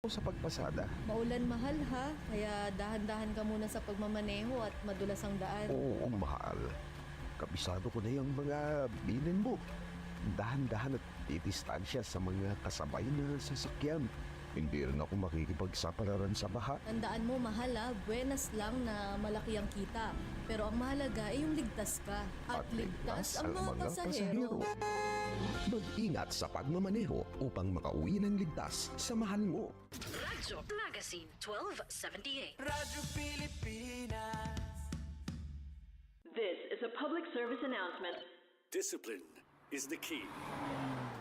sa pagpasada. Maulan mahal ha, kaya dahan-dahan ka muna sa pagmamaneho at madulas ang daan. Oo, mahal. Kabisado ko na yung mga bilin mo. Dahan-dahan at titistansya sa mga kasabay na sasakyan. Hindi rin ako makikipagsapalaran sa baha. Tandaan mo mahal ha, buenas lang na malaki ang kita. Pero ang mahalaga ay yung ligtas ka. At ligtas ang mga pasahero. Mag-ingat sa pagmamaneho upang makauwi ng ligtas sa mahal mo. Radyo Magazine 1278. Radyo Pilipinas. This is a public service announcement. Discipline is the key.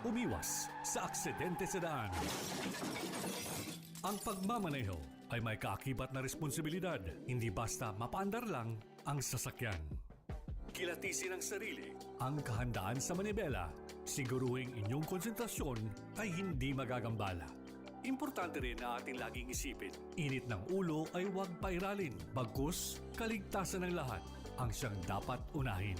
Umiwas sa aksidente sa daan. Ang pagmamaneho ay may kaakibat na responsibilidad. Hindi basta mapaandar lang ang sasakyan. Kilatisin ang sarili, ang kahandaan sa manibela. Siguruhing inyong konsentrasyon ay hindi magagambala. Importante rin na ating laging isipin, init ng ulo ay huwag pairalin. Bagkus, kaligtasan ng lahat ang siyang dapat unahin.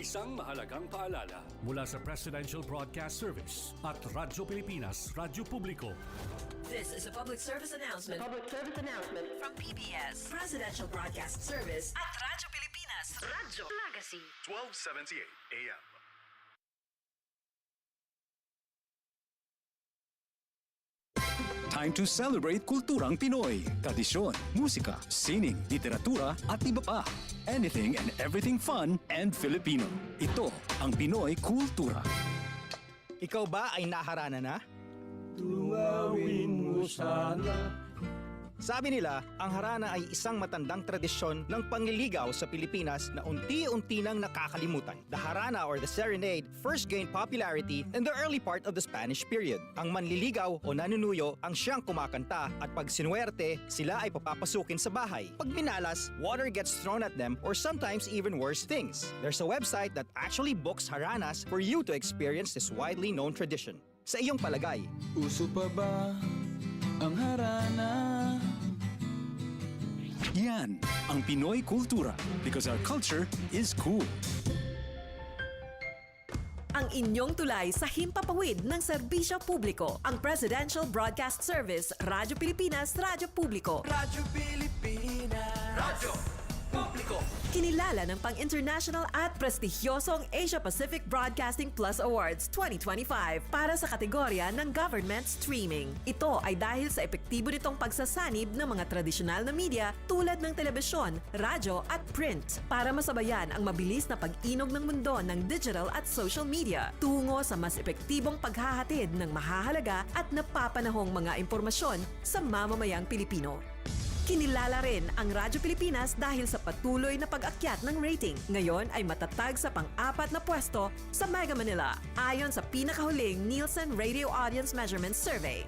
Isang mahalagang paalala mula sa Presidential Broadcast Service at Radyo Pilipinas, Radyo Publiko. This is a public service announcement. Public service announcement from PBS, Presidential Broadcast Service at Radyo Pilipinas, Radyo Magazine 1278 AM. Time to celebrate kulturang Pinoy. Tradisyon, musika, sining, literatura at iba pa. Anything and everything fun and Filipino. Ito ang Pinoy Kultura. Ikaw ba ay naharana na? Tunawin mo sana. Sabi nila, ang harana ay isang matandang tradisyon ng pangliligaw sa Pilipinas na unti-unti nang nakakalimutan. The harana or the serenade first gained popularity in the early part of the Spanish period. Ang manliligaw o nanunuyo ang siyang kumakanta at pag sinuwerte, sila ay papapasukin sa bahay. Pag minalas, water gets thrown at them or sometimes even worse things. There's a website that actually books haranas for you to experience this widely known tradition. Sa iyong palagay, Uso pa ba ang harana? Yan ang Pinoy Kultura because our culture is cool. ang inyong tulay sa himpapawid ng serbisyo publiko. Ang Presidential Broadcast Service, Radyo Pilipinas, Radyo Publiko. Radyo Pilipinas. Radyo Publiko. Kinilala ng pang-international at prestigyosong Asia-Pacific Broadcasting Plus Awards 2025 para sa kategorya ng Government Streaming. Ito ay dahil sa epektibo nitong pagsasanib ng mga tradisyonal na media tulad ng telebisyon, radyo at print para masabayan ang mabilis na pag-inog ng mundo ng digital at social media tungo sa mas epektibong paghahatid ng mahahalaga at napapanahong mga impormasyon sa mamamayang Pilipino. Kinilala rin ang Radyo Pilipinas dahil sa patuloy na pag-akyat ng rating. Ngayon ay matatag sa pang-4 na pwesto sa Mega Manila ayon sa pinakahuling Nielsen Radio Audience Measurement Survey.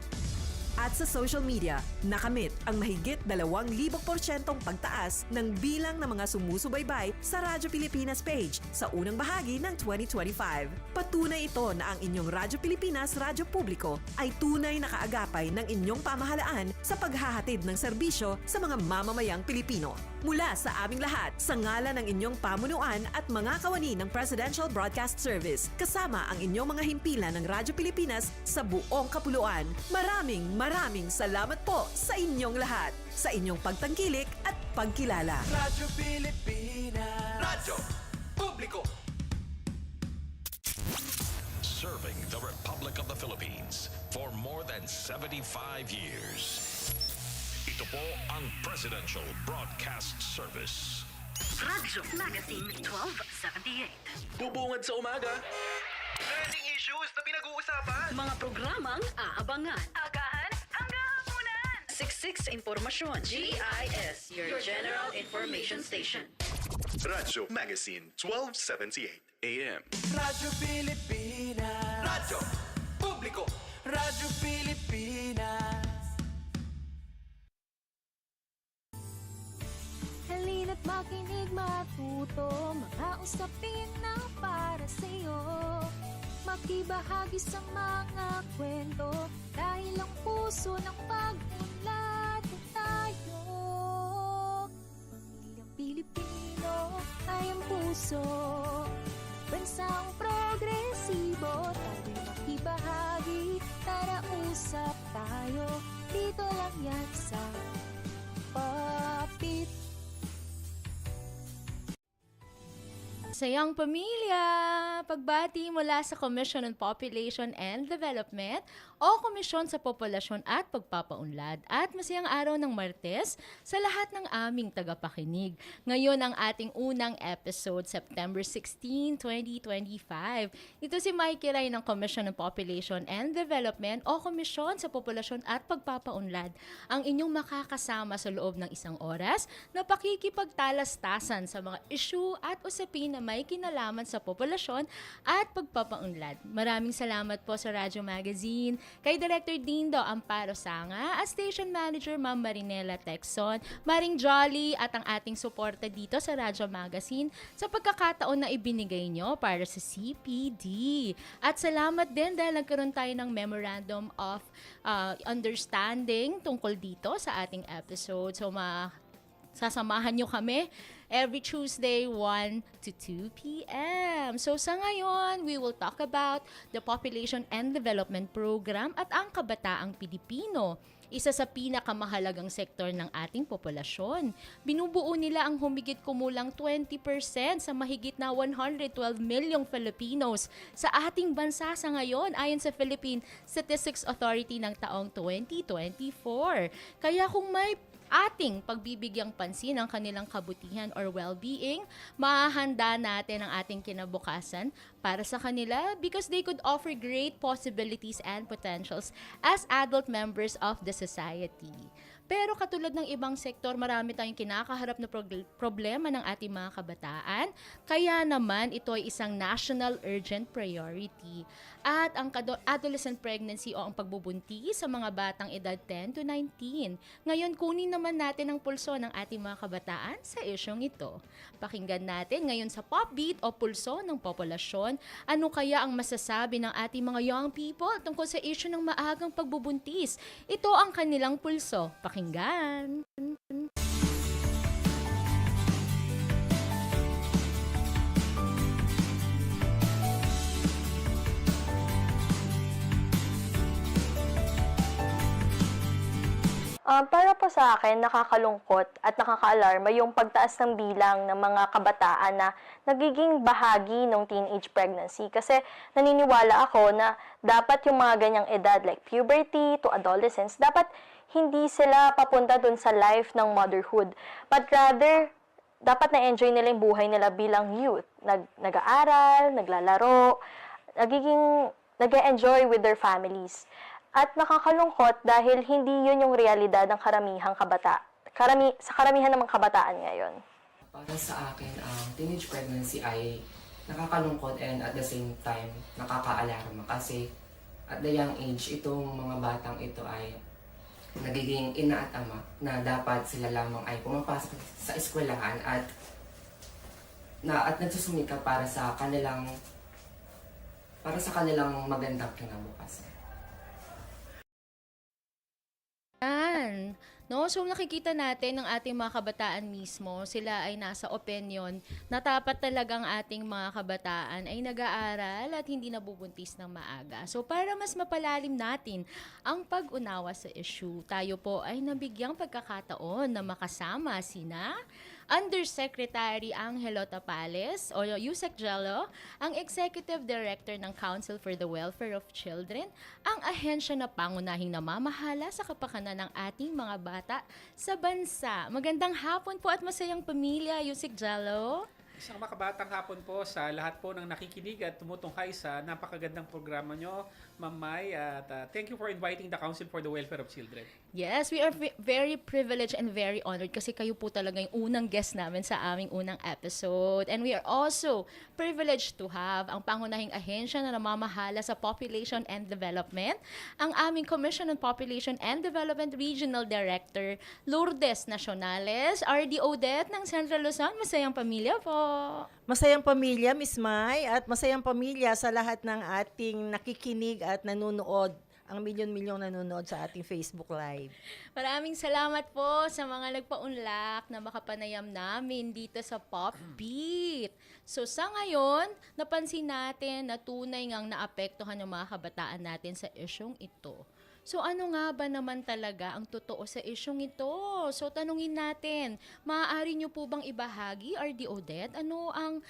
At sa social media, nakamit ang mahigit 2,000% pagtaas ng bilang ng mga sumusubaybay sa Radyo Pilipinas page sa unang bahagi ng 2025. Patunay ito na ang inyong Radyo Pilipinas Radyo Publiko ay tunay na kaagapay ng inyong pamahalaan sa paghahatid ng serbisyo sa mga mamamayang Pilipino. Mula sa aming lahat, sa ngalan ng inyong pamunuan at mga kawani ng Presidential Broadcast Service, kasama ang inyong mga himpilan ng Radyo Pilipinas sa buong kapuluan. Maraming salamat po sa inyong lahat, sa inyong pagtangkilik at pagkilala. Radyo Pilipinas. Radyo Publiko. Serving the Republic of the Philippines for more than 75 years. Ito po ang Presidential Broadcast Service. Radyo Magazine 1278. Bubungad sa umaga. Trending issues na pinag-uusapan. Mga programang aabangan. Agahan hanggang hapunan. Siksik sa impormasyon. GIS, your General Information Station. Radyo Magazine 1278 AM. Radyo Pilipinas. Radyo Publiko. Radyo Pilipinas. Halina't makinig, matuto, mga usapin na para sa'yo. Makibahagi sa mga kwento, dahil ang puso ng pag-unlad tayo. Pamilyang Pilipino ay ang puso, bansang progresibo, tayo'y makibahagi, tara usap tayo, dito Dito lang yan sa Papit. Sayang pamilya! Pagbati mula sa Commission on Population and Development o Komisyon sa Populasyon at Pagpapaunlad at masayang araw ng Martes sa lahat ng aming tagapakinig. Ngayon ang ating unang episode, September 16, 2025. Ito si Mikey Ray ng Commission on Population and Development o Komisyon sa Populasyon at Pagpapaunlad, ang inyong makakasama sa loob ng isang oras na pakikipagtalastasan sa mga issue at usapin na may kinalaman sa populasyon at pagpapaunlad. Maraming salamat po sa Radyo Magazine, kay Director Dindo Amparo Sanga, at Station Manager Ma'am Marinela Texon, Maring Jolly at ang ating suporta dito sa Radyo Magazine sa pagkakataon na ibinigay nyo para sa CPD. At salamat din dahil nagkaroon tayo ng Memorandum of Understanding tungkol dito sa ating episode. So, sasamahan nyo kami every Tuesday, 1 to 2 p.m. So sa ngayon, we will talk about the Population and Development Program at ang Kabataang Pilipino, isa sa pinakamahalagang sektor ng ating populasyon. Binubuo nila ang humigit kumulang 20% sa mahigit na 112 milyong Filipinos sa ating bansa sa ngayon ayon sa Philippine Statistics Authority ng taong 2024. Kaya kung may ating pagbibigyang pansin ang kanilang kabutihan or well-being, mahahanda natin ang ating kinabukasan para sa kanila because they could offer great possibilities and potentials as adult members of the society. Pero katulad ng ibang sektor, marami tayong kinakaharap na problema ng ating mga kabataan. Kaya naman, ito ay isang national urgent priority. At ang adolescent pregnancy o ang pagbubuntis sa mga batang edad 10 to 19. Ngayon, kunin naman natin ang pulso ng ating mga kabataan sa isyong ito. Pakinggan natin ngayon sa Pop Beat o Pulso ng Populasyon, ano kaya ang masasabi ng ating mga young people tungkol sa issue ng maagang pagbubuntis. Ito ang kanilang pulso. Pakinggan. Para po sa akin, nakakalungkot at nakakaalarma yung pagtaas ng bilang ng mga kabataan na nagiging bahagi ng teenage pregnancy. Kasi naniniwala ako na dapat yung mga ganyang edad like puberty to adolescence, dapat hindi sila papunta dun sa life ng motherhood. But rather, dapat na-enjoy nila yung buhay nila bilang youth. Nag-aaral, naglalaro, nag-enjoy with their families. At nakakalungkot dahil hindi yun yung realidad ng sa karamihan ng mga kabataan ngayon. Para sa akin, teenage pregnancy ay nakakalungkot and at the same time nakakaalarma kasi at the young age, itong mga batang ito ay nagiging ina at ama na dapat sila lamang ay pumapasok sa eskwelahan at nagsusumika para sa kanilang magandang kinabukasan. No? So nakikita natin ng ating mga kabataan mismo, sila ay nasa opinion na dapat talagang ating mga kabataan ay nag-aaral at hindi nabubuntis ng maaga. So para mas mapalalim natin ang pag-unawa sa issue, tayo po ay nabigyang pagkakataon na makasama sina Undersecretary Angelo Tapales o Yusek Jello, ang Executive Director ng Council for the Welfare of Children, ang ahensya na pangunahing namamahala sa kapakanan ng ating mga bata sa bansa. Magandang hapon po at masayang pamilya, Yusek Jello. Isang makabatang hapon po sa lahat po ng nakikinig at tumutungkay sa napakagandang programa nyo, Ma'am Mai. At thank you for inviting the Council for the Welfare of Children. Yes, we are very privileged and very honored kasi kayo po talaga yung unang guest namin sa aming unang episode. And we are also privileged to have ang pangunahing ahensya na namamahala sa Population and Development, ang aming Commission on Population and Development Regional Director, Lourdes Nacionales, RD Odette ng Central Luzon. Masayang pamilya po. Masayang pamilya, Miss Mai, at masayang pamilya sa lahat ng ating nakikinig at nanonood, ang milyon-milyong nanonood sa ating Facebook Live. Maraming salamat po sa mga nagpaunlak na makapanayam namin dito sa Pop Beat. So sa ngayon, napansin natin na tunay ngang naapektuhan ng mga kabataan natin sa isyong ito. So ano nga ba naman talaga ang totoo sa isyong ito? So tanungin natin, maaari nyo po bang ibahagi, RD Odette, ano ang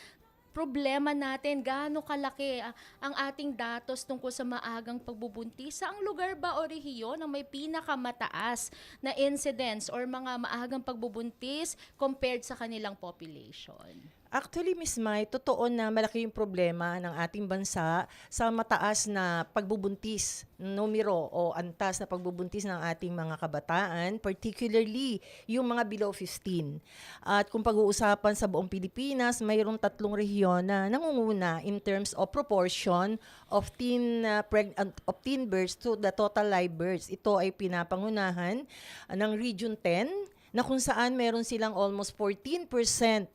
problema natin, gaano kalaki ang ating datos tungkol sa maagang pagbubuntis? Saang lugar ba o rehiyon ang may pinakamataas na incidence or mga maagang pagbubuntis compared sa kanilang population? Actually, Miss Mai, totoo na malaki yung problema ng ating bansa sa mataas na pagbubuntis, numero o antas na pagbubuntis ng ating mga kabataan, particularly yung mga below 15. At kung pag-uusapan sa buong Pilipinas, mayroong 3 rehiyon na nangunguna in terms of proportion of teen births to the total live births. Ito ay pinapangunahan ng Region 10, na kung saan meron silang almost 14%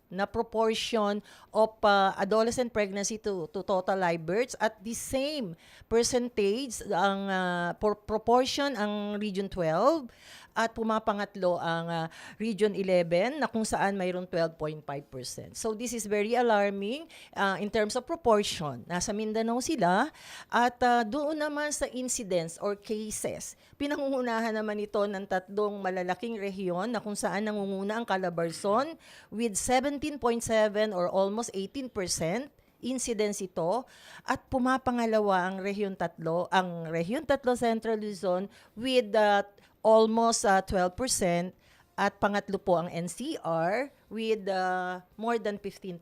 na proportion of adolescent pregnancy to total live births. At the same percentage, ang proportion ang Region 12, at pumapangatlo ang Region 11 na kung saan mayroon 12.5%. So this is very alarming in terms of proportion. Nasa Mindanao sila at doon naman sa incidents or cases, pinangungunahan naman ito ng 3 malalaking rehiyon na kung saan nangunguna ang Calabarzon with 17.7 or almost 18% incidence ito, at pumapangalawa ang Rehiyon 3, Central Luzon with almost 12%, at pangatlo po ang NCR with more than 15%.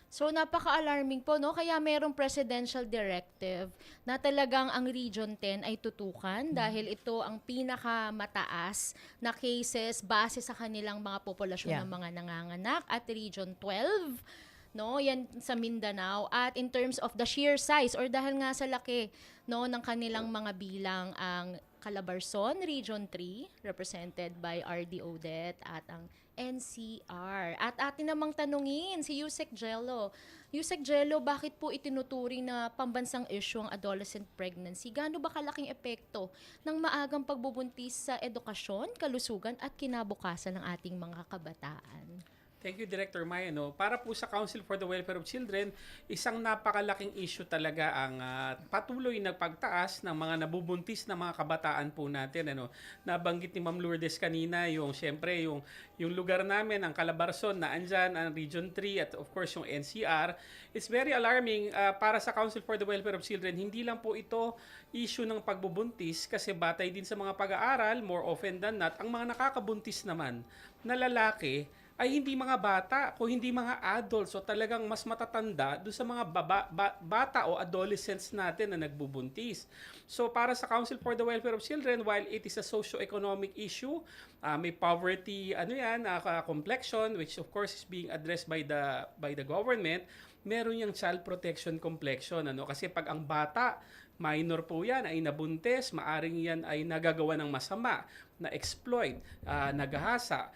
So napaka-alarming po, no? Kaya merong presidential directive na talagang ang Region 10 ay tutukan dahil ito ang pinakamataas na cases base sa kanilang mga populasyon ng mga nanganganak, at Region 12, no, yan sa Mindanao. At in terms of the sheer size or dahil nga sa laki, no, ng kanilang mga bilang, ang Calabarzon, Region 3, represented by RD Odette, at ang NCR. At atin namang tanungin si Yusek Jello. Yusek Jello, bakit po itinuturing na pambansang issue ang adolescent pregnancy? Gaano ba kalaking epekto ng maagang pagbubuntis sa edukasyon, kalusugan at kinabukasan ng ating mga kabataan? Thank you, Director Maya. No? Para po sa Council for the Welfare of Children, isang napakalaking issue talaga ang patuloy na pagtaas ng mga nabubuntis na mga kabataan po natin. Ano? Nabanggit ni Ma'am Lourdes kanina, syempre, yung lugar namin, ang Calabarzon, na andyan, ang Region 3, at of course yung NCR. It's very alarming para sa Council for the Welfare of Children. Hindi lang po ito issue ng pagbubuntis, kasi batay din sa mga pag-aaral, more often than not, ang mga nakakabuntis naman na lalaki ay hindi mga bata, kung hindi mga adults, so talagang mas matatanda doon sa mga bata o adolescents natin na nagbubuntis. So para sa Council for the Welfare of Children, while it is a socio-economic issue, may poverty complexion, which of course is being addressed by the government, meron yung child protection complexion, kasi pag ang bata, minor po yan, ay nabuntis, maaring yan ay nagagawa ng masama, na-exploit, nagahasa.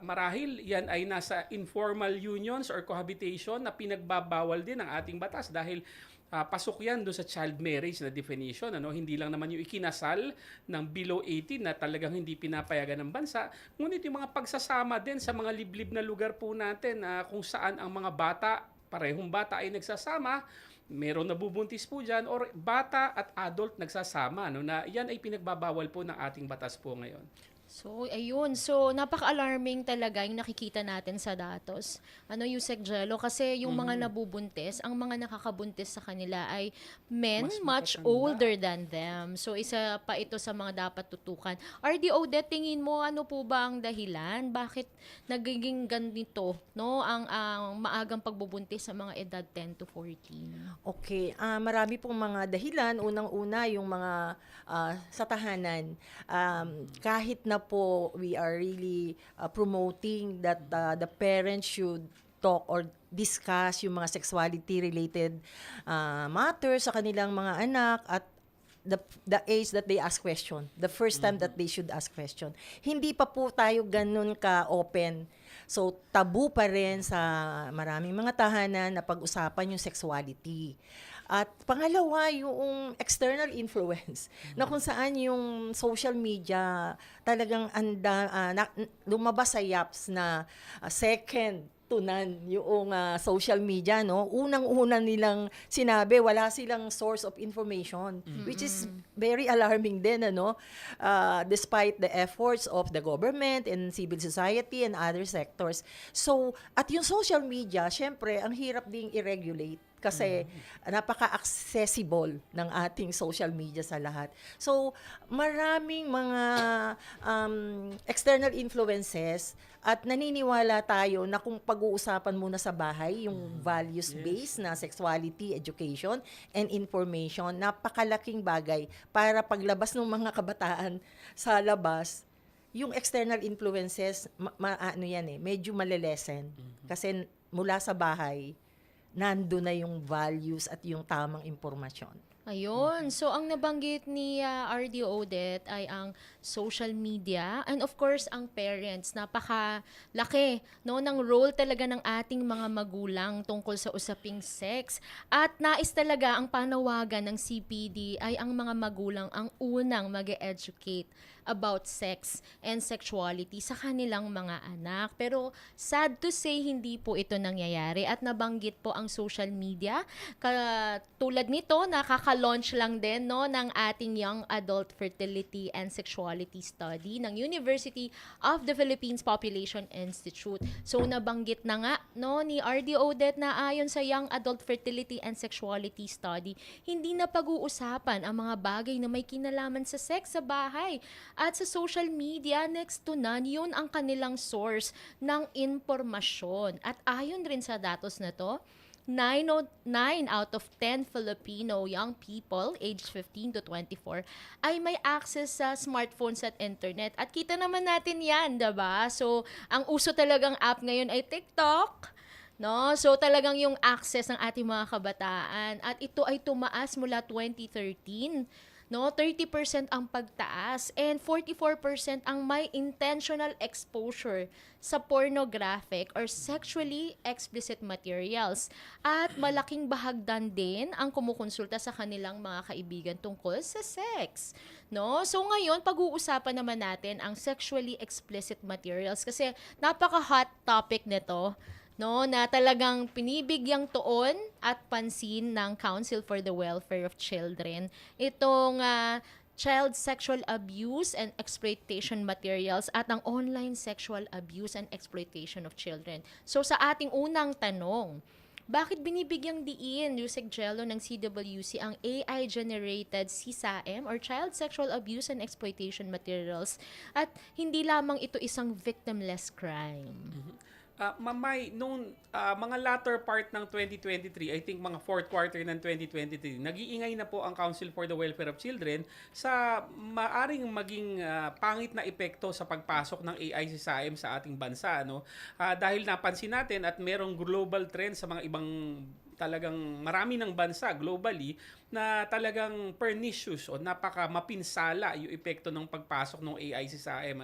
Marahil yan ay nasa informal unions or cohabitation na pinagbabawal din ng ating batas dahil pasok yan doon sa child marriage na definition. Hindi lang naman yung ikinasal ng below 18 na talagang hindi pinapayagan ng bansa, ngunit yung mga pagsasama din sa mga liblib na lugar po natin kung saan ang mga bata, parehong bata ay nagsasama, meron nabubuntis po dyan, or bata at adult nagsasama, na yan ay pinagbabawal po ng ating batas po ngayon. So, ayun. So, napaka-alarming talaga yung nakikita natin sa datos. Yusek Jello, kasi yung mga nabubuntis, ang mga nakakabuntis sa kanila ay men much older than them. So, isa pa ito sa mga dapat tutukan. RD Odette, tingin mo, ano po ba ang dahilan? Bakit nagiging ganito, no, ang maagang pagbubuntis sa mga edad 10 to 14? Okay, marami pong mga dahilan. Unang-una, yung mga sa tahanan. Kahit na po we are really promoting that the parents should talk or discuss yung mga sexuality-related matters sa kanilang mga anak, at the age that they ask question, the first time that they should ask question. Hindi pa po tayo ganun ka-open. So, tabu pa rin sa maraming mga tahanan na pag-usapan yung sexuality. At pangalawa, yung external influence, na kung saan yung social media talagang lumabas sa yaps na second to none yung social media, no? Unang-una nilang sinabi, wala silang source of information, which is very alarming din, ano? Despite the efforts of the government and civil society and other sectors. So, at yung social media, syempre, ang hirap ding i-regulate kasi napaka-accessible ng ating social media sa lahat. So, maraming mga external influences at naniniwala tayo na kung pag-uusapan muna sa bahay, yung values-based na sexuality, education, and information, napakalaking bagay para paglabas ng mga kabataan sa labas, yung external influences, medyo malilesen. Kasi mula sa bahay, nando na yung values at yung tamang impormasyon. Ayun. So, ang nabanggit ni RD Odette ay ang social media and of course, ang parents. Napakalaki ng role talaga ng ating mga magulang tungkol sa usaping sex. At nais talaga ang panawagan ng CPD ay ang mga magulang ang unang mag-educate about sex and sexuality sa kanilang mga anak. Pero sad to say, hindi po ito nangyayari at nabanggit po ang social media. Tulad nito, nakaka-launch lang din ng ating Young Adult Fertility and Sexuality Study ng University of the Philippines Population Institute. So nabanggit na nga ni RD Odette na ayon sa Young Adult Fertility and Sexuality Study, hindi na pag-uusapan ang mga bagay na may kinalaman sa sex sa bahay. At sa social media, next to none, yun ang kanilang source ng impormasyon. At ayon rin sa datos na to, 9 out of 10 Filipino young people aged 15 to 24 ay may access sa smartphones at internet. At kita naman natin yan, diba? So, ang uso talagang app ngayon ay TikTok. No? So, talagang yung access ng ating mga kabataan. At ito ay tumaas mula 2013. 30% ang pagtaas and 44% ang may intentional exposure sa pornographic or sexually explicit materials. At malaking bahagdan din ang kumukonsulta sa kanilang mga kaibigan tungkol sa sex. So ngayon, pag-uusapan naman natin ang sexually explicit materials kasi napaka-hot topic nito. Na talagang pinibigyang tuon at pansin ng Council for the Welfare of Children itong child sexual abuse and exploitation materials at ang online sexual abuse and exploitation of children. So sa ating unang tanong, bakit binibigyang diin, Yusek Jello ng CWC, ang AI-generated CSAM or Child Sexual Abuse and Exploitation Materials at hindi lamang ito isang victimless crime? Mamay, nung mga latter part ng 2023, I think mga fourth quarter ng 2023, nag-iingay na po ang Council for the Welfare of Children sa maaring maging pangit na epekto sa pagpasok ng AI CSAM sa ating bansa. Dahil napansin natin at merong global trend sa mga ibang talagang marami ng bansa globally na talagang pernicious o napaka mapinsala yung epekto ng pagpasok ng AI CSAM.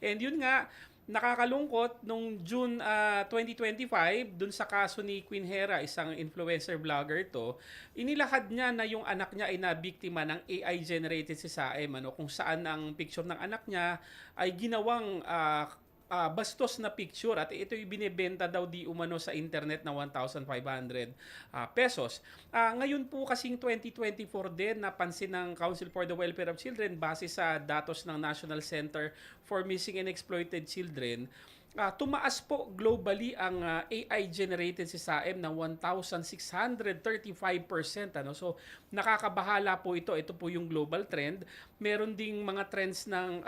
And yun nga, nakakalungkot nung June 2025 dun sa kaso ni Queen Hera, isang influencer vlogger to, inilahad niya na yung anak niya ay nabiktima ng AI generated CSAM, kung saan ang picture ng anak niya ay ginawang bastos na picture at ito'y binebenta daw di umano sa internet na 1,500 pesos. Ngayon po kasing 2024 din, napansin ng Council for the Welfare of Children base sa datos ng National Center for Missing and Exploited Children, tumaas po globally ang AI-generated CSAM ng 1,635%. So, nakakabahala po ito. Ito po yung global trend. Meron ding mga trends ng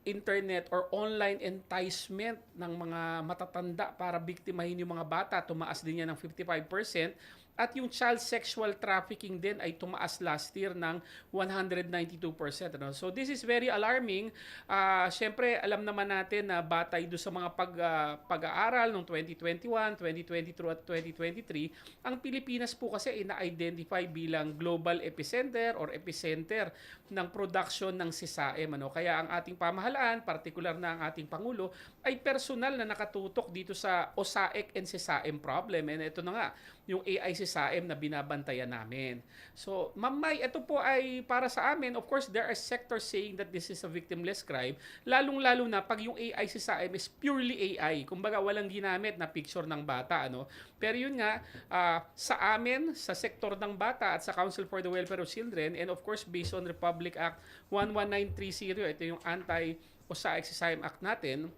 internet or online enticement ng mga matatanda para biktimahin yung mga bata. Tumaas din yan ng 55%. At yung child sexual trafficking din ay tumaas last year ng 192%. So this is very alarming. Siyempre, alam naman natin na batay do sa mga pag-aaral noong 2021, 2022 at 2023, ang Pilipinas po kasi ay na-identify bilang global epicenter or epicenter ng production ng CSAM. Kaya ang ating pamahalaan, partikular na ang ating Pangulo, ay personal na nakatutok dito sa OSAEC and CSAM problem. And ito na nga, yung AI SSIM na binabantayan namin. So, Ma'am Mai, ito po ay para sa amin, of course, there are sectors saying that this is a victimless crime, lalong-lalo na pag yung AI SSIM is purely AI. Kumbaga, walang ginamit na picture ng bata. Ano? Pero yun nga, sa amin, sa sektor ng bata at sa Council for the Welfare of Children, and of course, based on Republic Act 11930, ito yung Anti-OSAIC SSIM Act natin,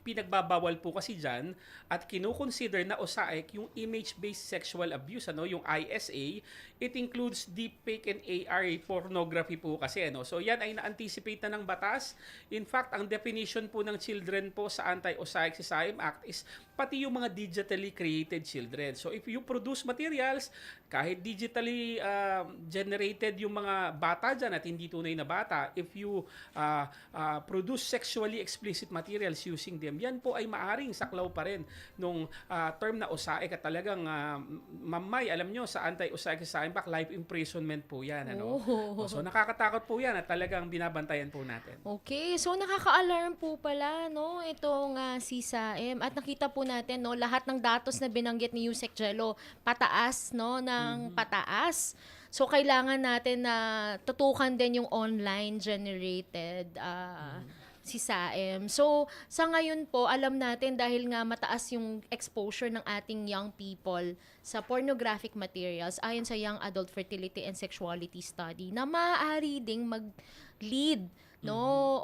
pinagbabawal po kasi dyan at kinukonsider na OSAIC yung image-based sexual abuse, yung ISA. It includes deepfake and AR pornography po kasi. So yan ay na-anticipate na ng batas. In fact, ang definition po ng children po sa Anti-OSAIC SSIM Act is pati yung mga digitally created children. So if you produce materials, kahit digitally generated yung mga bata dyan at hindi tunay na bata, if you produce sexually explicit materials using them, yan po ay maaring saklaw pa rin nung term na OSAIC at talagang mamay, alam nyo, sa Anti-OSAIC SSIM Act, life imprisonment po yan. So nakakatakot po yan at talagang binabantayan po natin. Okay, so nakaka-alarm po pala itong SSIM at nakita po natin lahat ng datos na binanggit ni Yusek Jello pataas ng pataas. So kailangan natin na tutukan din yung online generated SSIM. So, sa ngayon po, alam natin dahil nga mataas yung exposure ng ating young people sa pornographic materials ayon sa Young Adult Fertility and Sexuality Study na maaari ding mag-lead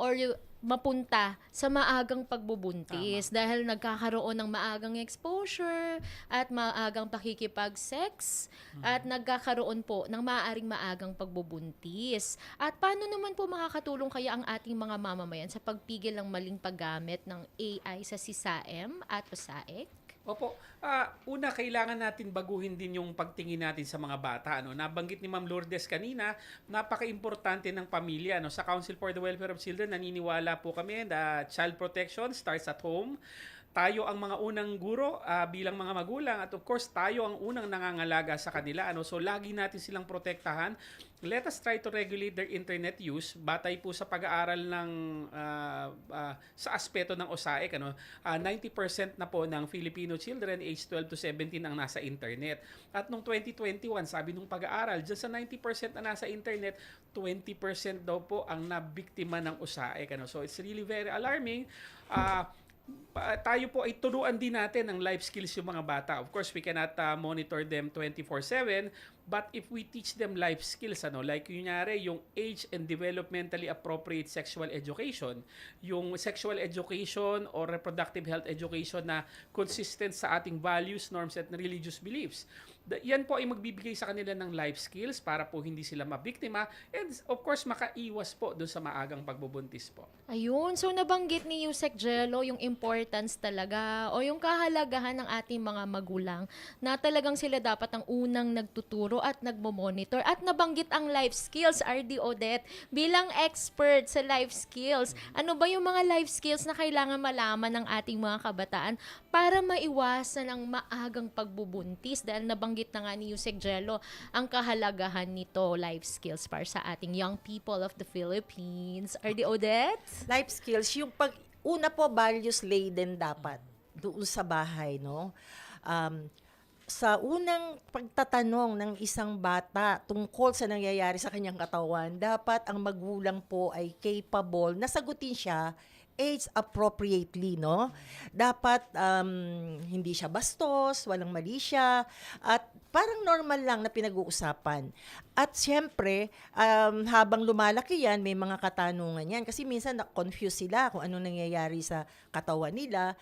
or mapunta sa maagang pagbubuntis dahil nagkakaroon ng maagang exposure at maagang pakikipag-sex at nagkakaroon po ng maaaring maagang pagbubuntis. At paano naman po makakatulong kaya ang ating mga mamamayan sa pagpigil ng maling paggamit ng AI sa SSIM at OSAIC? Opo. Una, kailangan natin baguhin din yung pagtingin natin sa mga bata. Nabanggit ni Ma'am Lourdes kanina, napaka-importante ng pamilya. Sa Council for the Welfare of Children, naniniwala po kami na child protection starts at home. Tayo ang mga unang guro bilang mga magulang at of course tayo ang unang nangangalaga sa kanila. So lagi natin silang protektahan. Let us try to regulate their internet use batay po sa pag-aaral ng sa aspeto ng OSAIC. 90% na po ng Filipino children age 12 to 17 ang nasa internet. At nung 2021, sabi nung pag-aaral, dyan sa 90% na nasa internet, 20% daw po ang nabiktima ng OSAIC. So it's really very alarming. Tayo po ay turuan din natin ng life skills yung mga bata. Of course, we cannot monitor them 24/7, but if we teach them life skills, like kunyari, yung age and developmentally appropriate sexual education, yung sexual education or reproductive health education na consistent sa ating values, norms, at religious beliefs. Yan po ay magbibigay sa kanila ng life skills para po hindi sila mabiktima and of course makaiwas po doon sa maagang pagbubuntis po. Ayun, so nabanggit ni Yusek Jello yung importance talaga o yung kahalagahan ng ating mga magulang na talagang sila dapat ang unang nagtuturo at nagmo-monitor at nabanggit ang life skills. RD Odette, bilang expert sa life skills, ano ba yung mga life skills na kailangan malaman ng ating mga kabataan para maiwasan ang maagang pagbubuntis dahil nabanggit na nga ni Yusek Jello ang kahalagahan nito, life skills para sa ating young people of the Philippines. RD Odette? Life skills, yung una po, values laden dapat doon sa bahay, sa unang pagtatanong ng isang bata tungkol sa nangyayari sa kanyang katawan, dapat ang magulang po ay capable na sagutin siya age appropriately, Dapat hindi siya bastos, walang mali siya, at parang normal lang na pinag-uusapan. At siyempre, habang lumalaki yan, may mga katanungan yan. Kasi minsan na-confuse sila kung ano nangyayari sa katawan nila.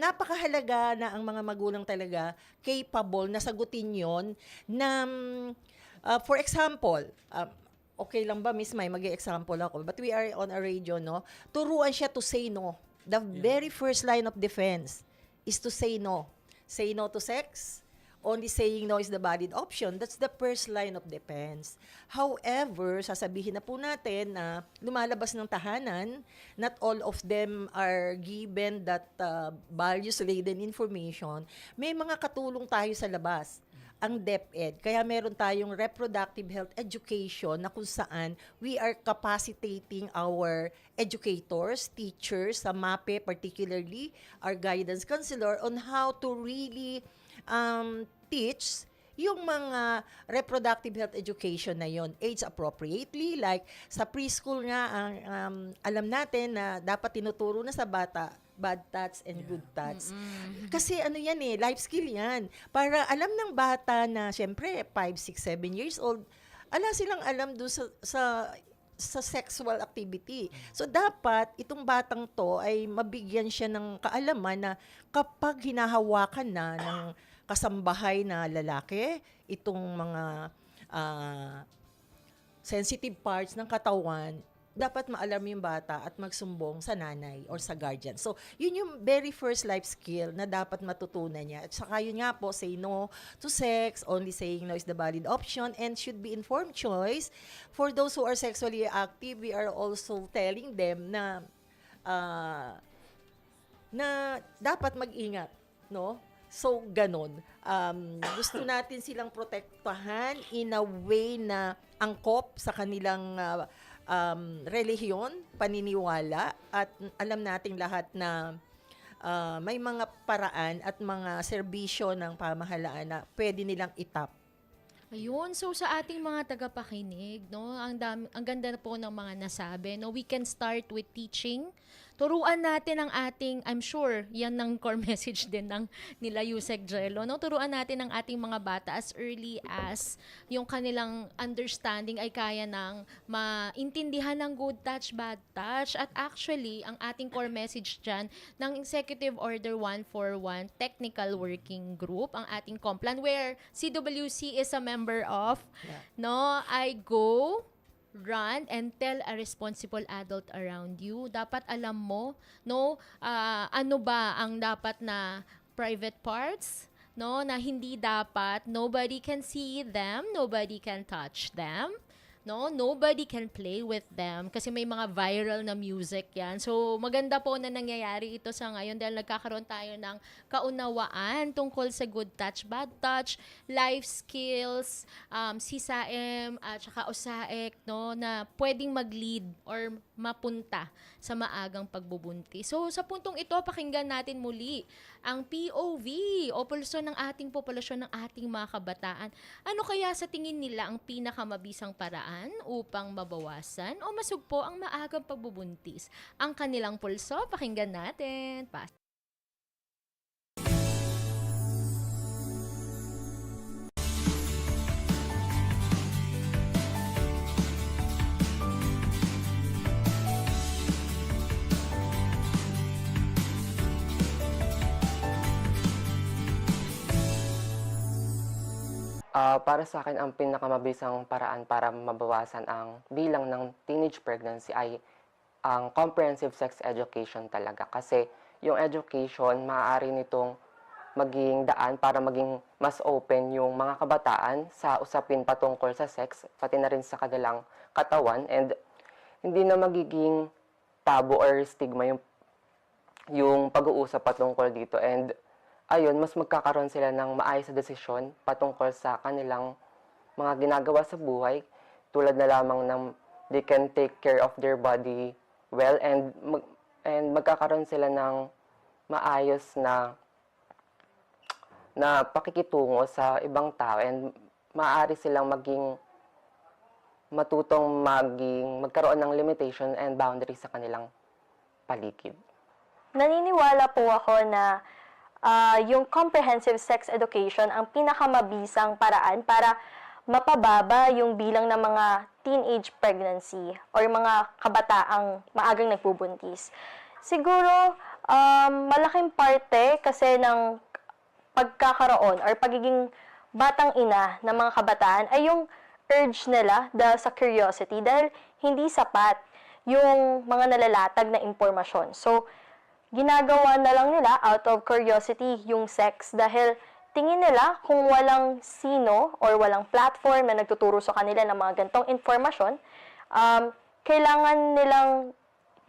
Napakahalaga na ang mga magulang talaga capable na sagutin yon na, for example, okay lang ba, Miss May, mag-example ako. But we are on a radio, turuan siya to say no. The very first line of defense is to say no. Say no to sex. Only saying no is the valid option. That's the first line of defense. However, sasabihin na po natin na lumalabas ng tahanan, not all of them are given that values-laden information. May mga katulong tayo sa labas. Ang DepEd. Kaya meron tayong reproductive health education na kung saan we are capacitating our educators, teachers, sa MAPE particularly, our guidance counselor on how to really teach yung mga reproductive health education na yon, age appropriately, like sa preschool nga, alam natin na dapat tinuturo na sa bata bad touch and good touch. Kasi ano yan life skill yan. Para alam ng bata na, syempre, 5, 6, 7 years old, silang alam doon sa sexual activity. So, dapat itong batang to ay mabigyan siya ng kaalaman na kapag hinahawakan na ng kasambahay na lalaki, itong mga sensitive parts ng katawan, dapat maalam yung bata at magsumbong sa nanay or sa guardian. So, yun yung very first life skill na dapat matutunan niya. At saka yun nga po, say no to sex, only saying no is the valid option, and should be informed choice. For those who are sexually active, we are also telling them na dapat mag-ingat, no? So, ganon. Gusto natin silang protektahan in a way na angkop sa kanilang relihiyon, paniniwala, at alam nating lahat na may mga paraan at mga serbisyo ng pamahalaan na pwede nilang itap. Ayun, so sa ating mga tagapakinig, no, ang ganda na po ng mga nasabi, no, we can start with teaching. Turuan natin ang ating, I'm sure, yan ng core message din ng nila Yusek Jello, no? Turuan natin ang ating mga bata as early as yung kanilang understanding ay kaya ng maintindihan ng good touch, bad touch. At actually, ang ating core message dyan ng Executive Order 141 Technical Working Group, ang ating Complan, where CWC is a member of, no, I go, run, and tell a responsible adult around you. Dapat alam mo, no, ano ba ang dapat na private parts, no, na hindi dapat, nobody can see them, nobody can touch them, no, nobody can play with them kasi may mga viral na music yan. So, maganda po na nangyayari ito sa ngayon dahil nagkakaroon tayo ng kaunawaan tungkol sa good touch, bad touch, life skills, CSAM at saka OSAEC, no, na pwedeng mag-lead or mapunta sa maagang pagbubuntis. So, sa puntong ito, pakinggan natin muli ang POV o pulso ng ating populasyon, ng ating mga kabataan. Ano kaya sa tingin nila ang pinakamabisang paraan upang mabawasan o masugpo ang maagang pagbubuntis? Ang kanilang pulso, pakinggan natin. Para sa akin, ang pinakamabisang paraan para mabawasan ang bilang ng teenage pregnancy ay ang comprehensive sex education talaga. Kasi yung education, maaari nitong maging daan para maging mas open yung mga kabataan sa usapin patungkol sa sex, pati na rin sa kanilang katawan. And hindi na magiging tabu or stigma yung pag-uusap patungkol dito. And ayun, mas magkakaroon sila ng maayos na desisyon patungkol sa kanilang mga ginagawa sa buhay, tulad na lamang ng they can take care of their body well, and magkakaroon sila ng maayos na pakikitungo sa ibang tao, and maaari silang magkaroon ng limitation and boundaries sa kanilang paligid. Naniniwala po ako na yung comprehensive sex education ang pinakamabisang paraan para mapababa yung bilang ng mga teenage pregnancy or mga kabataang maagang nagbubuntis. Siguro, malaking parte kasi ng pagkakaroon or pagiging batang ina ng mga kabataan ay yung urge nila dahil sa curiosity, dahil hindi sapat yung mga nalalatag na impormasyon. So, ginagawa na lang nila out of curiosity yung sex dahil tingin nila kung walang sino or walang platform na nagtuturo sa kanila ng mga gantong informasyon, kailangan nilang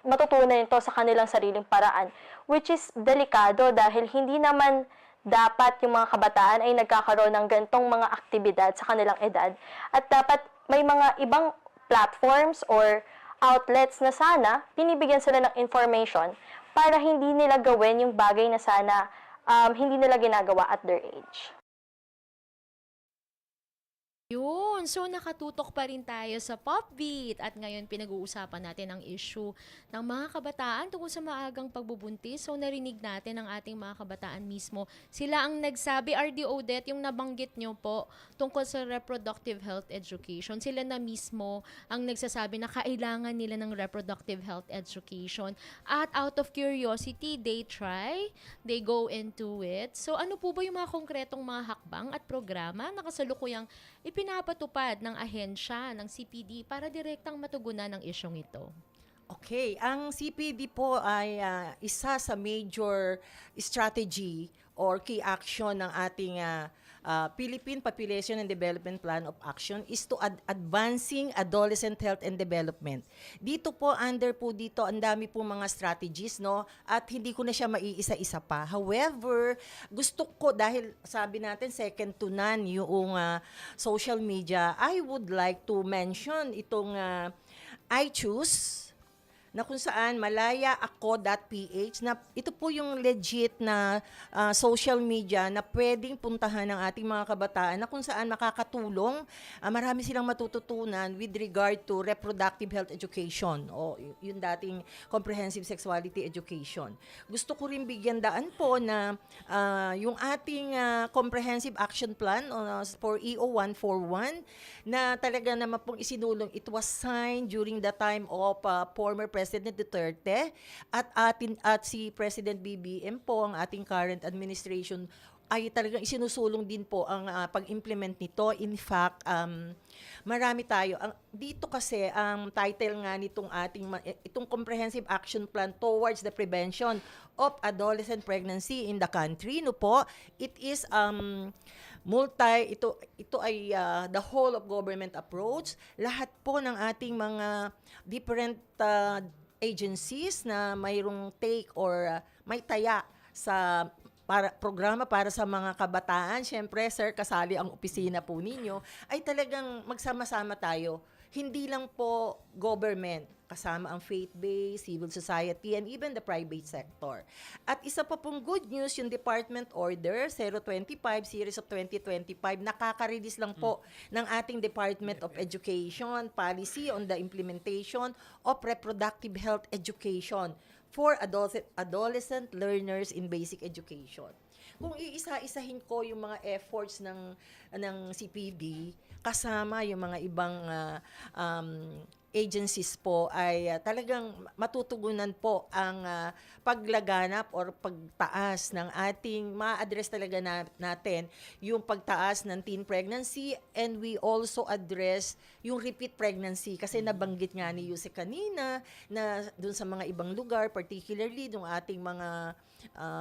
matutunan ito sa kanilang sariling paraan, which is delikado dahil hindi naman dapat yung mga kabataan ay nagkakaroon ng gantong mga aktibidad sa kanilang edad, at dapat may mga ibang platforms or outlets na sana binibigyan sila ng information para hindi nila gawin yung bagay na sana hindi nila ginagawa at their age. Yun. So, nakatutok pa rin tayo sa Pop Beat. At ngayon, pinag-uusapan natin ang issue ng mga kabataan tungkol sa maagang pagbubuntis. So, narinig natin ang ating mga kabataan mismo. Sila ang nagsabi, RD Odette, yung nabanggit nyo po tungkol sa reproductive health education. Sila na mismo ang nagsasabi na kailangan nila ng reproductive health education. At out of curiosity, they try, they go into it. So, ano po ba yung mga konkretong mga hakbang at programa na kasalukuyang ipinapatupad ng ahensya ng CPD para direktang matugunan ang isyong ito? Okay, ang CPD po ay isa sa major strategy or key action ng ating Philippine Population and Development Plan of Action is to advancing adolescent health and development. Dito po, under po dito, ang dami po mga strategies, no? At hindi ko na siya maiisa-isa pa. However, gusto ko, dahil sabi natin, second to none yung social media, I would like to mention itong I Choose, na kung saan malayaako.ph, na ito po yung legit na social media na pwedeng puntahan ng ating mga kabataan, na kung saan makakatulong, marami silang matututunan with regard to reproductive health education o yung dating comprehensive sexuality education. Gusto ko rin bigyan daan po na yung ating comprehensive action plan for EO 141 na talaga naman pong isinulong, it was signed during the time of former President Duterte at si President BBM po, ang ating current administration, ay talagang isinusulong din po ang pag-implement nito. In fact, marami tayo. Dito kasi, ang title nga nitong itong Comprehensive Action Plan Towards the Prevention of Adolescent Pregnancy in the country, no po, it is ito ay the whole of government approach. Lahat po ng ating mga different agencies na mayroong take or may taya sa programa para sa mga kabataan. Siyempre, sir, kasali ang opisina po ninyo, ay talagang magsama-sama tayo. Hindi lang po government, kasama ang faith-based, civil society, and even the private sector. At isa pa pong good news, yung Department Order 025, Series of 2025, nakaka-release lang po ng ating Department of Education policy on the implementation of reproductive health education for adolescent learners in basic education. Kung iisa-isahin ko yung mga efforts ng CPD, kasama yung mga ibang agencies po, ay talagang matutugunan po ang paglaganap or pagtaas ng ating, ma-address talaga natin yung pagtaas ng teen pregnancy, and we also address yung repeat pregnancy kasi nabanggit nga ni Yuse kanina na dun sa mga ibang lugar, particularly yung ating mga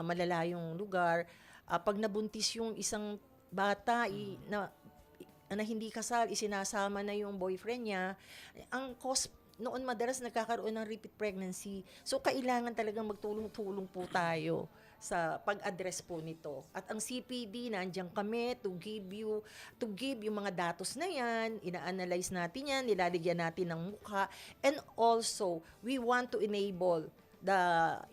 malalayong lugar, pag nabuntis yung isang bata na hindi kasal, isinasama na yung boyfriend niya, ang cause noon madalas nagkakaroon ng repeat pregnancy. So, kailangan talagang magtulong-tulong po tayo sa pag-address po nito. At ang CPD, nandiyan kami to give yung mga datos na yan, ina-analyze natin yan, nilalagyan natin ng mukha, and also, we want to enable the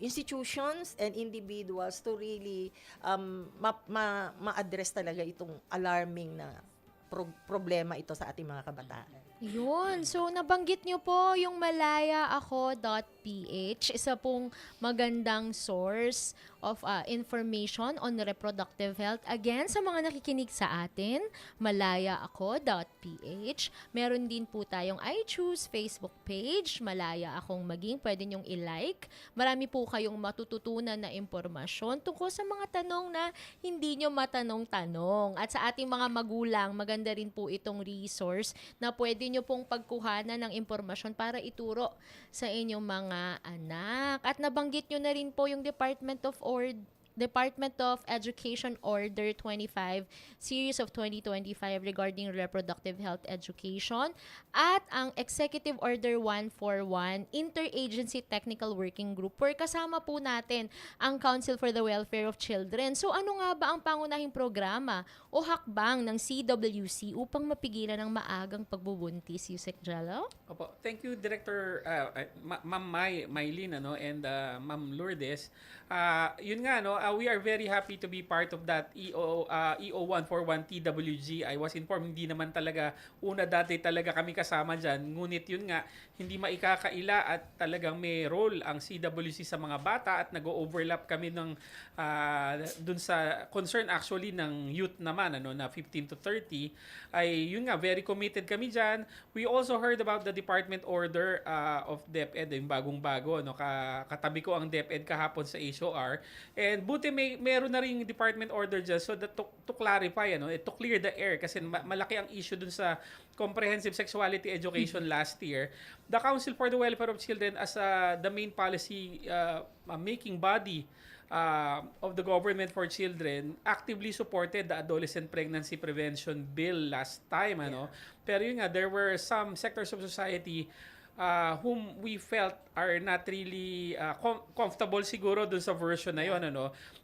institutions and individuals to really ma-address talaga itong alarming na problema ito sa ating mga kabataan. Yun. So, nabanggit nyo po yung malayaako.ph, isa pong magandang source of information on reproductive health. Again, sa mga nakikinig sa atin, malayaako.ph. Meron din po tayong I Choose Facebook page, Malaya Akong Maging. Pwede nyong i-like. Marami po kayong matututunan na impormasyon tungkol sa mga tanong na hindi nyo matanong-tanong. At sa ating mga magulang, maganda rin po itong resource na pwede nyo pong pagkuhanan ng impormasyon para ituro sa inyong mga anak. At nabanggit nyo na rin po yung Department of Education Order 25 Series of 2025 regarding reproductive health education at ang Executive Order 141 Interagency Technical Working Group where kasama po natin ang Council for the Welfare of Children. So ano nga ba ang pangunahing programa o hakbang ng CWC upang mapigilan ang maagang pagbubuntis, Yusek Jello? Opo. Thank you, Director Ma'am Maylin and Ma'am Lourdes. Yun nga, we are very happy to be part of that EO141 TWG. I was informed, hindi naman talaga, dati talaga kami kasama dyan. Ngunit yun nga, hindi maikakaila at talagang may role ang CWC sa mga bata at nag-overlap kami ng dun sa concern actually ng youth naman, na 15 to 30. Ay yun nga, very committed kami dyan. We also heard about the department order of DepEd, yung bagong-bago. Katabi ko ang DepEd kahapon sa HOR. And buti meron na rin department order dyan so that to clarify, to clear the air kasi malaki ang issue dun sa comprehensive sexuality education last year. The Council for the Welfare of Children as the main policy making body of the government for children actively supported the adolescent pregnancy prevention bill last time. Pero yun nga, there were some sectors of society whom we felt are not really comfortable siguro dun sa version na yun.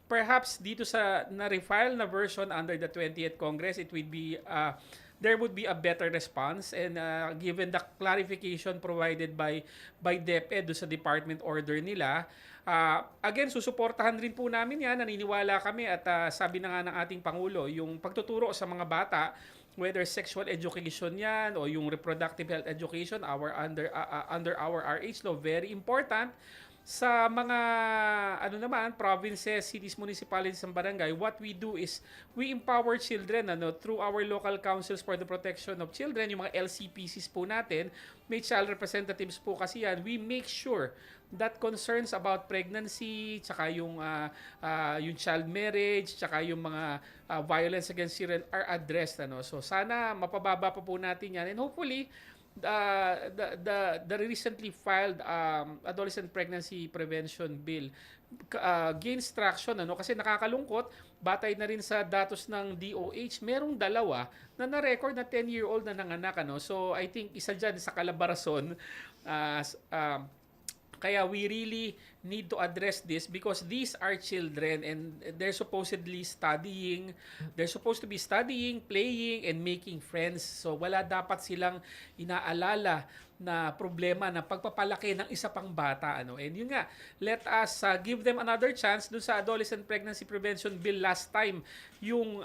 Perhaps dito sa na-refile na version under the 20th Congress, it would be there would be a better response and given the clarification provided by DepEd dun sa department order nila. Again, susuportahan rin po namin yan. Naniniwala kami at sabi na nga ng ating Pangulo, yung pagtuturo sa mga bata, whether sexual education yan o yung reproductive health education under our RH law, very important. Sa mga provinces, cities, municipalities, and barangay, what we do is we empower children through our local councils for the protection of children, yung mga LCPCs po natin, may child representatives po kasi yan. We make sure that concerns about pregnancy, tsaka yung child marriage, tsaka yung mga violence against children are addressed. So sana mapababa pa po natin yan and hopefully the recently filed adolescent pregnancy prevention bill gains traction kasi nakakalungkot, batay na rin sa datos ng DOH, merong 2 na na-record na 10-year-old na nanganak. So I think isa dyan sa Calabarzon. Kaya we really need to address this because these are children and they're supposedly studying. They're supposed to be studying, playing, and making friends. So wala dapat silang inaalala na problema na pagpapalaki ng isa pang bata. And yun nga, let us give them another chance dun sa Adolescent Pregnancy Prevention Bill last time. Yung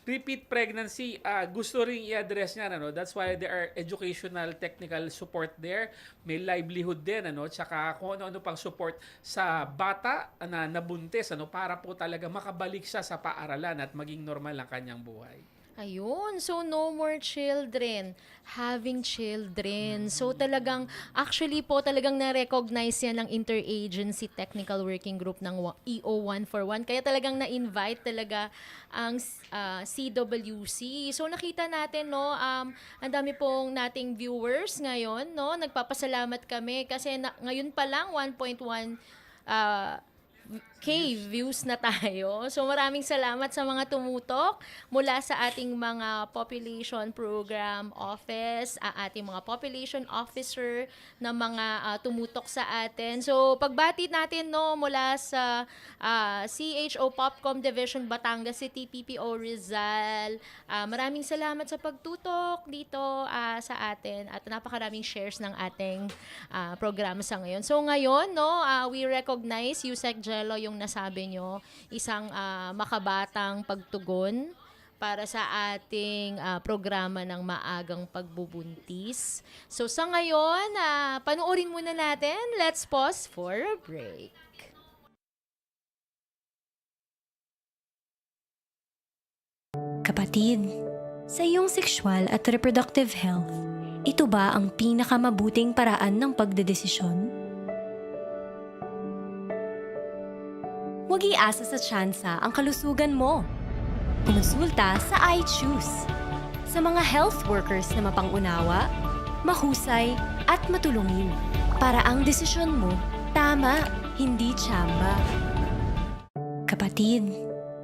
repeat pregnancy, gusto rin i-address niya. That's why there are educational technical support there. May livelihood din. Tsaka kung ano-ano pang support sa bata na nabuntis para po talaga makabalik siya sa paaralan at maging normal ang kanyang buhay. Ayun. So, no more children having children. So, talagang, actually po, talagang na-recognize yan ng Interagency Technical Working Group ng EO141. Kaya talagang na-invite talaga ang CWC. So, nakita natin, ang dami pong nating viewers ngayon, Nagpapasalamat kami kasi ngayon pa lang 1.1 views na tayo. So maraming salamat sa mga tumutok mula sa ating mga population program office, ating mga population officer na mga tumutok sa atin. So pagbati natin mula sa CHO Popcom Division Batangas City, PPO Rizal. Maraming salamat sa pagtutok dito sa atin at napakaraming shares ng ating programa sa ngayon. So ngayon, we recognize Yusek Jello yung nasabi nyo, isang makabatang pagtugon para sa ating programa ng maagang pagbubuntis. So sa ngayon, panuorin muna natin. Let's pause for a break. Kapatid, sa iyong sexual at reproductive health, ito ba ang pinakamabuting paraan ng pagdedesisyon? Huwag iasa sa tsansa ang kalusugan mo. Kumonsulta sa iChoose. Sa mga health workers na mapangunawa, mahusay at matulungin para ang desisyon mo tama, hindi tsamba. Kapatid,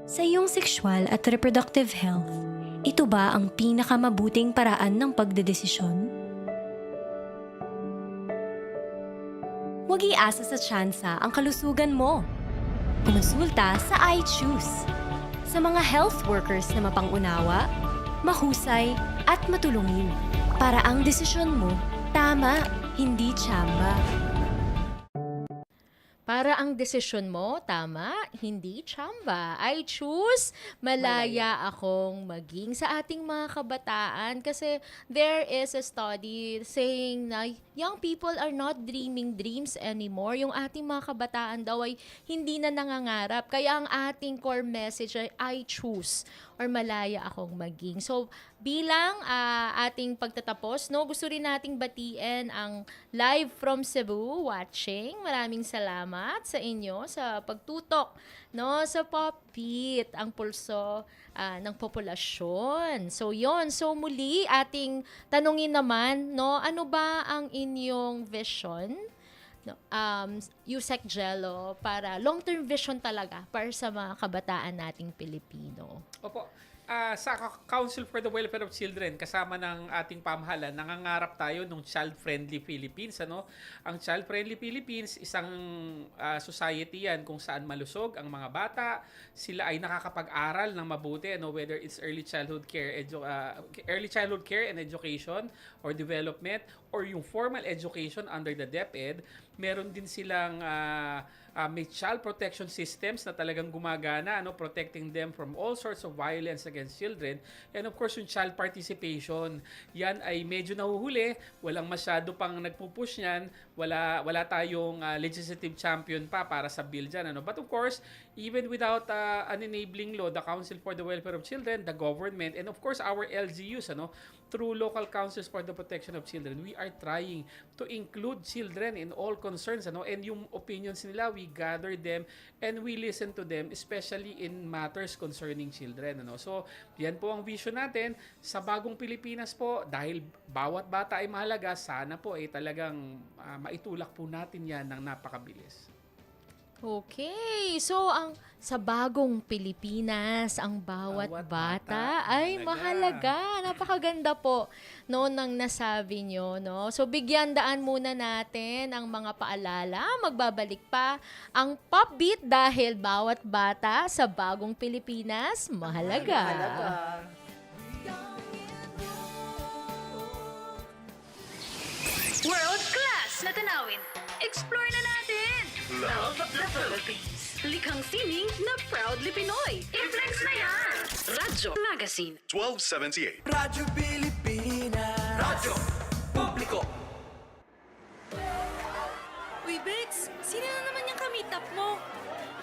sa iyong sexual at reproductive health, ito ba ang pinakamabuting paraan ng pagdedesisyon? Huwag iasa sa tsansa ang kalusugan mo. Kumonsulta sa iChoose. Sa mga health workers na mapangunawa, mahusay at matulungin para ang desisyon mo tama, hindi tsamba. Para ang desisyon mo, tama, hindi tsamba. I choose malaya akong maging sa ating mga kabataan kasi there is a study saying na young people are not dreaming dreams anymore. Yung ating mga kabataan daw ay hindi na nangangarap. Kaya ang ating core message ay I choose or malaya akong maging. So, bilang ating pagtatapos, no, gusto rin nating batiin ang live from Cebu watching. Maraming salamat sa inyo sa pagtutok, no, sa Popit, ang pulso ng populasyon. So, yon. So, muli ating tanungin naman, no, ano ba ang inyong vision? No, Yusek Jello, para long-term vision talaga para sa mga kabataan nating Pilipino. Opo. Sa Council for the Welfare of Children, kasama ng ating pamahalaan, nangangarap tayo ng child-friendly Philippines. Ano? Ang child-friendly Philippines, isang society yan kung saan malusog ang mga bata, sila ay nakakapag-aral ng mabuti, ano? Whether it's early childhood care and education or development, or yung formal education under the DepEd. Meron din silang may child protection systems na talagang gumagana, ano, protecting them from all sorts of violence against children. And of course, yung child participation, yan ay medyo nahuhuli, walang masyado pang nagpupush niyan, wala tayong legislative champion pa para sa bill dyan, ano. But of course, even without an enabling law, the Council for the Welfare of Children, the government, and of course our LGUs, ano, through local councils for the protection of children, we are trying to include children in all concerns, ano, and yung opinions nila, we gather them and we listen to them, especially in matters concerning children, ano. So, yan po ang vision natin sa bagong Pilipinas po, dahil bawat bata ay mahalaga, sana po ay talagang maitulak po natin yan ng napakabilis. Okay. So, sa bagong Pilipinas, ang bawat bata ay mahalaga. Napakaganda po, no, ng nasabi nyo, no? So, bigyan daan muna natin ang mga paalala. Magbabalik pa ang Pop Beat dahil bawat bata sa bagong Pilipinas mahalaga. World class na tanawin. Explore na natin! Love the Philippines. Likhang sining na proudly Pinoy. I-flex na yan! Radyo Magazine 1278. Radyo Pilipinas. Radyo Publiko. Uy, Bex! Sino na naman yung kamitap mo?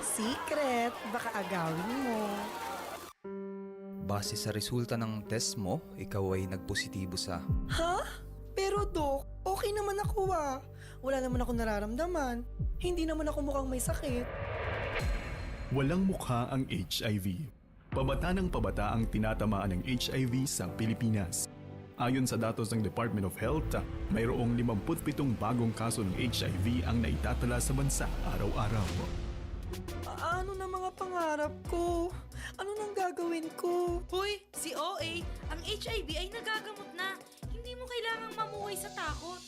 Secret, baka agawin mo. Base sa resulta ng test mo, ikaw ay nagpositibo sa... Ha? Pero Dok, okay naman ako Wala naman ako nararamdaman. Hindi naman ako mukhang may sakit. Walang mukha ang HIV. Pabata ng pabata ang tinatamaan ng HIV sa Pilipinas. Ayon sa datos ng Department of Health, mayroong 57 bagong kaso ng HIV ang naitatala sa bansa araw-araw. Ano na mga pangarap ko? Ano nang gagawin ko? Hoy, si OA, ang HIV ay nagagamot na. Hindi mo kailangang mamuhay sa takot.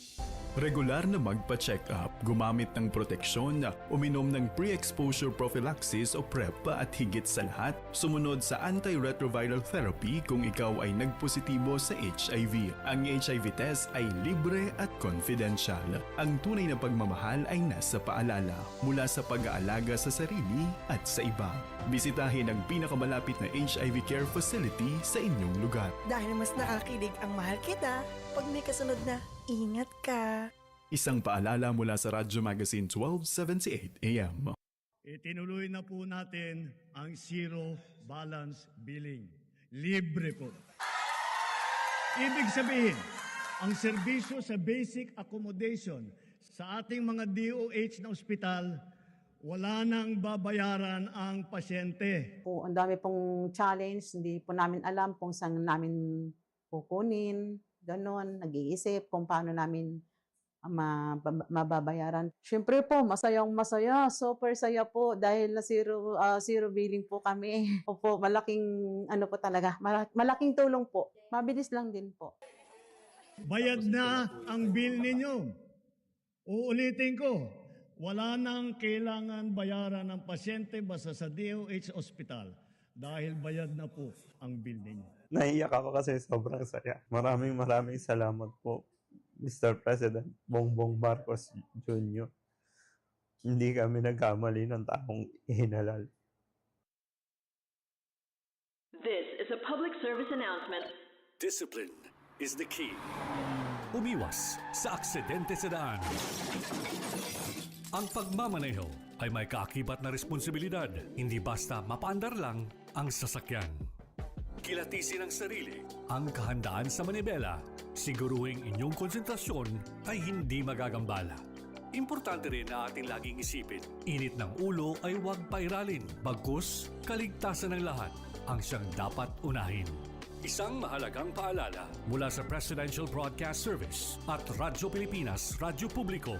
Regular na magpa-check up, gumamit ng proteksyon, uminom ng pre-exposure prophylaxis o PrEP at higit sa lahat, sumunod sa antiretroviral therapy kung ikaw ay nagpositibo sa HIV. Ang HIV test ay libre at confidential. Ang tunay na pagmamahal ay nasa paalala, mula sa pag-aalaga sa sarili at sa iba. Bisitahin ang pinakamalapit na HIV care facility sa inyong lugar. Dahil mas nakakilig ang mahal kita, pag may kasunod na, ingat ka. Isang paalala mula sa Radyo Magazine 1278 AM. Itinuloy na po natin ang zero balance billing. Libre po. Ibig sabihin, ang serbisyo sa basic accommodation sa ating mga DOH na ospital, wala nang babayaran ang pasyente. Po, ang dami pong challenge, hindi po namin alam kung saan namin kukunin, ganon, nag-iisip kung paano namin mababayaran. Siyempre po, masayang masaya, super saya po dahil na zero billing po kami. Opo, malaking ano po talaga, malaking tulong po. Mabilis lang din po. Bayad na ang bill ninyo. Uulitin ko, wala nang kailangan bayaran ng pasyente basta sa DOH Hospital dahil bayad na po ang bill ninyo. Naiyak ako kasi sobrang saya. Maraming salamat po, Mr. President Bongbong Marcos Jr. Hindi kami nagkamali ng taong ihinalal. This is a public service announcement. Discipline is the key. Umiwas sa aksidente sa daan. Ang pagmamaneho ay may kaakibat na responsibilidad. Hindi basta mapaandar lang ang sasakyan. Kilatisin ang sarili, ang kahandaan sa manibela. Siguruhing inyong konsentrasyon ay hindi magagambala. Importante rin na ating laging isipin, init ng ulo ay huwag pairalin. Bagkus, kaligtasan ng lahat ang siyang dapat unahin. Isang mahalagang paalala mula sa Presidential Broadcast Service at Radyo Pilipinas, Radyo Publiko.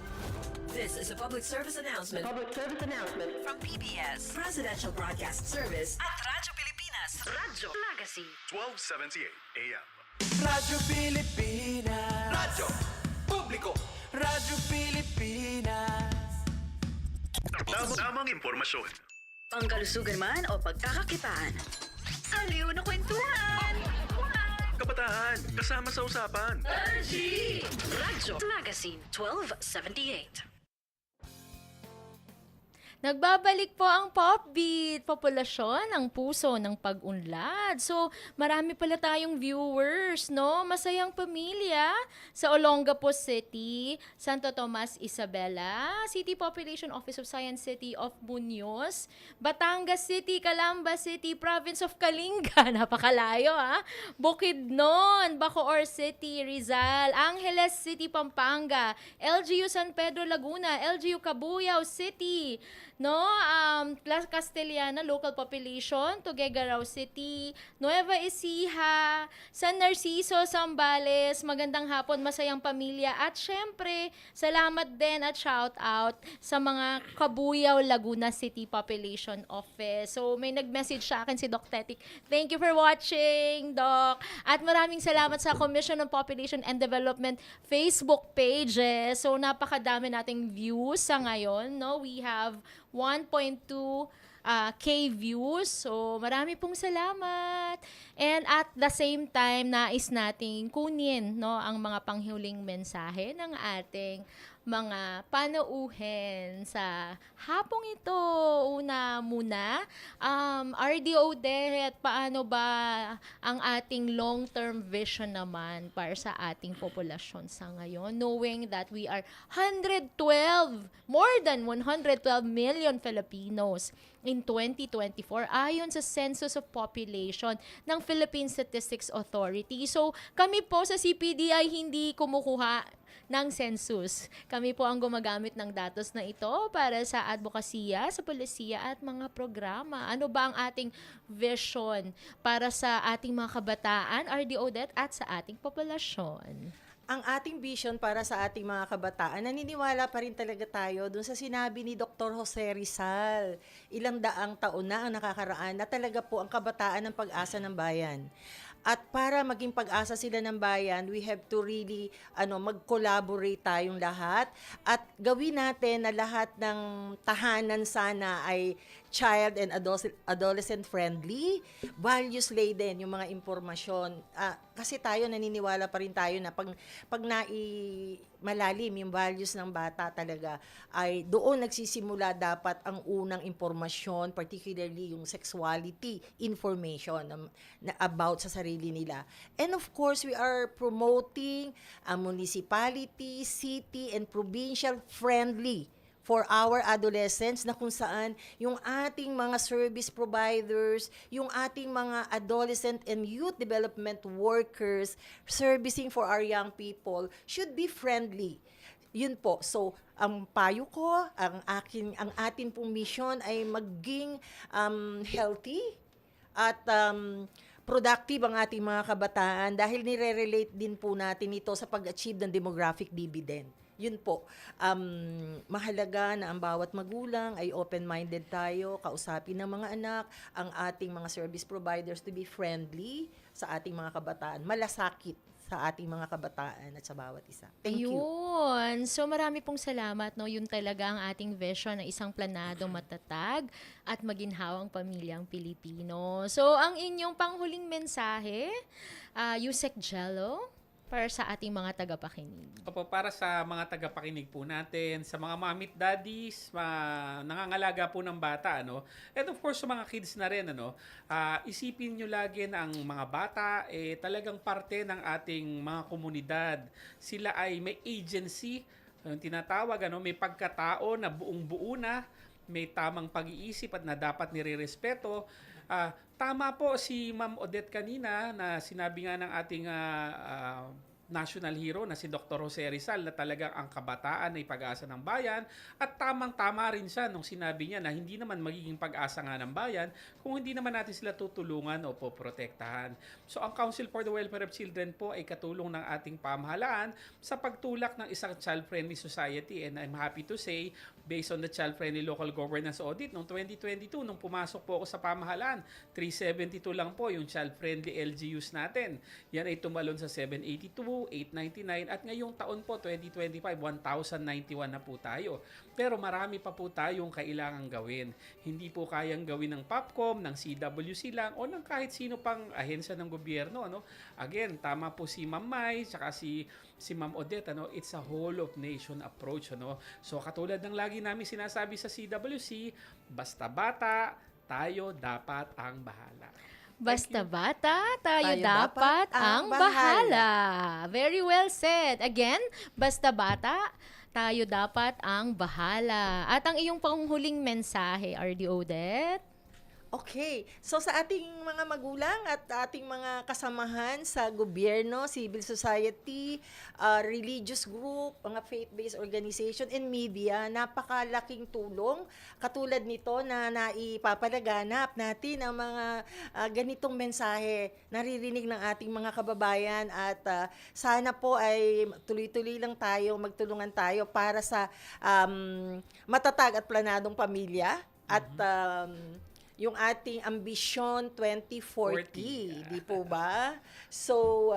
This is a public service announcement. Public service announcement. From PBS, Presidential Broadcast Service at Radyo Pilipinas. Radyo Magazine. 1278 AM. Radyo Pilipinas. Radyo Publiko. Radyo Pilipinas. Tamang impormasyon. Pangkalusugan man o pagkakakitaan. Aliw na kwentuhan! Kabataan, kasama sa usapan. RG! Radyo Magazine 1278. Nagbabalik po ang Popbeat, populasyon ng puso ng pag-unlad. So, marami pala tayong viewers, no? Masayang pamilya sa Olongapo City, Santo Tomas, Isabela, City Population Office of Science City of Muñoz, Batangas City, Calamba City, Province of Kalinga, napakalayo ha, Bukidnon, Bacoor City, Rizal, Angeles City, Pampanga, LGU San Pedro, Laguna, LGU Cabuyao City, no, Castellana local population, Tuguegarao City, Nueva Ecija, San Narciso, Zambales, magandang hapon, masayang pamilya, at syempre, salamat din at shout out sa mga Cabuyao, Laguna City Population Office. So, may nag-message sa akin si Doc Tetik. Thank you for watching, Doc. At maraming salamat sa Commission on Population and Development Facebook pages. So, napakadami nating views sa ngayon, no? We have 1.2 K views. So, marami pong salamat. And at the same time, nais nating kunin, no, ang mga panghuling mensahe ng ating mga panauhin sa hapong ito. Una muna, RDO Det, paano ba ang ating long-term vision naman para sa ating populasyon sa ngayon, knowing that we are more than 112 million Filipinos in 2024 ayon sa Census of Population ng Philippine Statistics Authority. So, kami po sa CPD ay hindi kumukuha ng census. Kami po ang gumagamit ng datos na ito para sa advokasya, sa polisiya at mga programa. Ano ba ang ating vision para sa ating mga kabataan, RDO Det, at sa ating populasyon? Ang ating vision para sa ating mga kabataan, naniniwala pa rin talaga tayo dun sa sinabi ni Dr. Jose Rizal. Ilang daang taon na ang nakakaraan na talaga po ang kabataan ng pag-asa ng bayan. At para maging pag-asa sila ng bayan, we have to really mag-collaborate tayong lahat at gawin natin na lahat ng tahanan sana ay child and adolescent friendly, values laden yung mga impormasyon. Kasi tayo naniniwala pa rin tayo na pag malalim yung values ng bata talaga ay doon nagsisimula dapat ang unang impormasyon, particularly yung sexuality information na about sa sarili nila. And of course, we are promoting a municipality, city, and provincial friendly for our adolescents, na kung saan yung ating mga service providers, yung ating mga adolescent and youth development workers servicing for our young people should be friendly. Yun po. So, ang payo ko, ang atin pong mission ay maging healthy at productive ang ating mga kabataan dahil nire-relate din po natin ito sa pag-achieve ng demographic dividend. Yun po, mahalaga na ang bawat magulang ay open-minded tayo, kausapin ng mga anak, ang ating mga service providers to be friendly sa ating mga kabataan, malasakit sa ating mga kabataan at sa bawat isa. Thank you. Ayun. So marami pong salamat, no? Yun talaga ang ating vision na isang planadong matatag at maginhawang pamilyang Pilipino. So ang inyong panghuling mensahe, Yusek Jello, para sa ating mga tagapakinig? Opo, para sa mga tagapakinig po natin, sa mga mommy at daddies, nangangalaga po ng bata, ano? And of course, sa mga kids na rin, ano? Isipin nyo lagi na ang mga bata, talagang parte ng ating mga komunidad. Sila ay may agency, yung tinatawag, ano? May pagkatao na buong-buo na, may tamang pag-iisip at na dapat nire-respeto. Tama po si Ma'am Odette kanina na sinabi nga ng ating national hero na si Dr. Jose Rizal na talagang ang kabataan ay pag-asa ng bayan, at tamang-tama rin siya nung sinabi niya na hindi naman magiging pag-asa nga ng bayan kung hindi naman natin sila tutulungan o poprotektahan. So ang Council for the Welfare of Children po ay katulong ng ating pamahalaan sa pagtulak ng isang child-friendly society, and I'm happy to say, based on the child-friendly local governance audit noong 2022, nung pumasok po ako sa pamahalaan, 372 lang po yung child-friendly LGUs natin. Yan ay tumalon sa 782, 899, at ngayong taon po, 2025, 1,091 na po tayo. Pero marami pa po tayong kailangang gawin. Hindi po kayang gawin ng POPCOM, ng CWC lang, o ng kahit sino pang ahensya ng gobyerno. Ano? Again, tama po si Ma'am Mai, tsaka si Ma'am Odette, ano? It's a whole of nation approach. Ano? So katulad ng lagi namin sinasabi sa CWC, basta bata, tayo dapat ang bahala. Basta bata, tayo dapat ang bahala. Very well said. Again, basta bata, tayo dapat ang bahala. At ang iyong panghuling mensahe, RD Odette? Okay. So sa ating mga magulang at ating mga kasamahan sa gobyerno, civil society, religious group, mga faith-based organization, and media, napakalaking tulong katulad nito na naipapalaganap natin ang mga ganitong mensahe naririnig ng ating mga kababayan, at sana po ay tuloy-tuloy lang tayo, magtulungan tayo para sa matatag at planadong pamilya at yung ating ambisyon 2040, di po ba? So,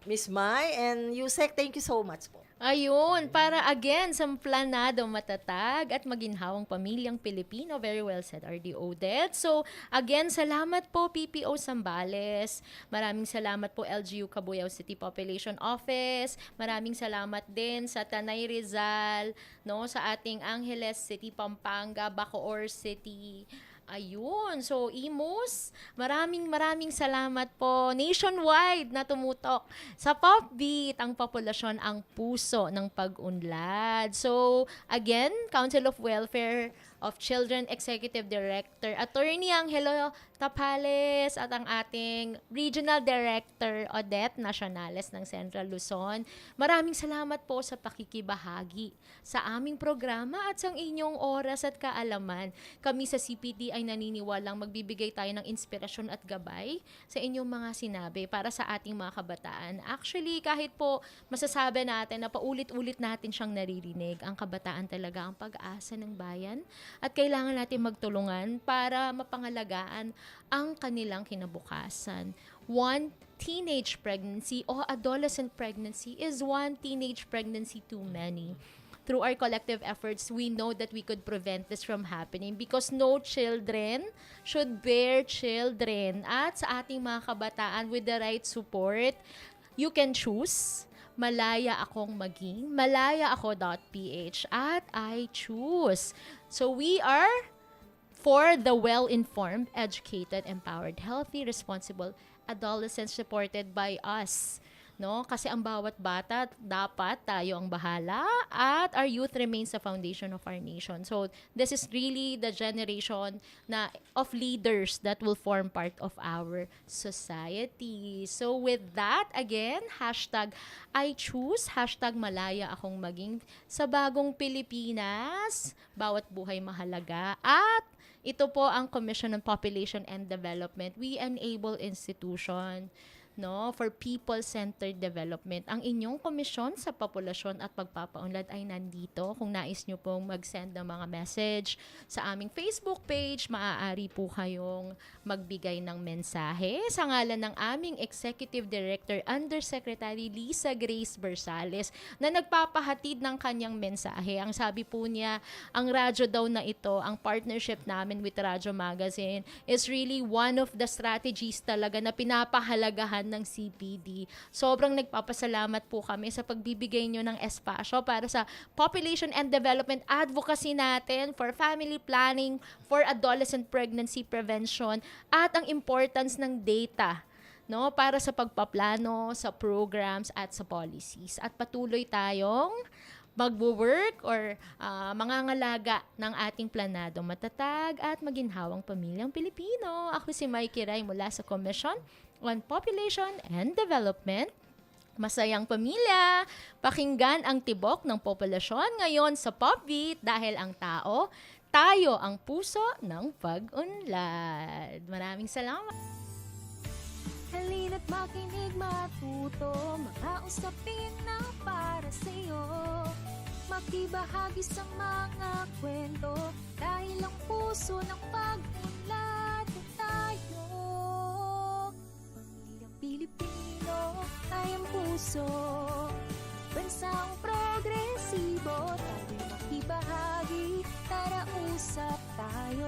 Miss Mai and Yusek, thank you so much po. Ayun, para again sa planado, matatag at maginhawang pamilyang Pilipino. Very well said, RD Odette. So, again, salamat po PPO Zambales. Maraming salamat po LGU Cabuyao City Population Office. Maraming salamat din sa Tanay Rizal, no, sa ating Angeles City, Pampanga, Bacoor City. Ayun. So, Imus, maraming salamat po. Nationwide na tumutok sa PopBeat, ang populasyon ang puso ng pag-unlad. So, again, Council of Welfare of Children Executive Director, Attorney Angelo Tapales, at ang ating Regional Director, Odette Nacionales ng Central Luzon. Maraming salamat po sa pakikibahagi sa aming programa at sa inyong oras at kaalaman. Kami sa CPD ay naniniwalang magbibigay tayo ng inspirasyon at gabay sa inyong mga sinabi para sa ating mga kabataan. Actually, kahit po masasabi natin na paulit-ulit natin siyang naririnig, ang kabataan talaga ang pag-asa ng bayan, at kailangan natin magtulungan para mapangalagaan ang kanilang kinabukasan. One teenage pregnancy o adolescent pregnancy is one teenage pregnancy too many. Through our collective efforts, we know that we could prevent this from happening because no children should bear children. At sa ating mga kabataan, with the right support, you can choose malaya akong maging, malayaako.ph, at I choose. So we are for the well-informed, educated, empowered, healthy, responsible adolescents supported by us. No? Kasi ang bawat bata, dapat tayo ang bahala, at our youth remains the foundation of our nation. So this is really the generation of leaders that will form part of our society. So with that, again, #I choose, #malaya akong maging sa bagong Pilipinas. Bawat buhay mahalaga. At ito po ang Commission on Population and Development. We enable institution, no, for people-centered development. Ang inyong komisyon sa populasyon at pagpapaunlad ay nandito. Kung nais nyo pong mag-send ng mga message sa aming Facebook page, maaari po kayong magbigay ng mensahe sa ngalan ng aming Executive Director, Undersecretary Lisa Grace Bersales, na nagpapahatid ng kanyang mensahe. Ang sabi po niya, ang radyo daw na ito, ang partnership namin with Radyo Magazine is really one of the strategies talaga na pinapahalagahan kapitan ng CPD. Sobrang nagpapasalamat po kami sa pagbibigay nyo ng espasyo para sa population and development advocacy natin for family planning, for adolescent pregnancy prevention, at ang importance ng data, no, para sa pagpaplano, sa programs at sa policies. At patuloy tayong magwo-work or mangangalaga ng ating planadong matatag at maginhawang pamilyang Pilipino. Ako si Mikey Ray mula sa Commission on Population and Development. Masayang pamilya, pakinggan ang tibok ng populasyon ngayon sa Popbeat dahil ang tao, tayo ang puso ng pag-unlad. Maraming salamat. Halina't makinig, matuto, mga usapin na para sa'yo. Makibahagi sa mga kwento, dahil ang puso ng pag-unlad ay tayo. Pamilyang Pilipino ay ang puso, bansang progresibo, tayo'y makibahagi, tara usap tayo.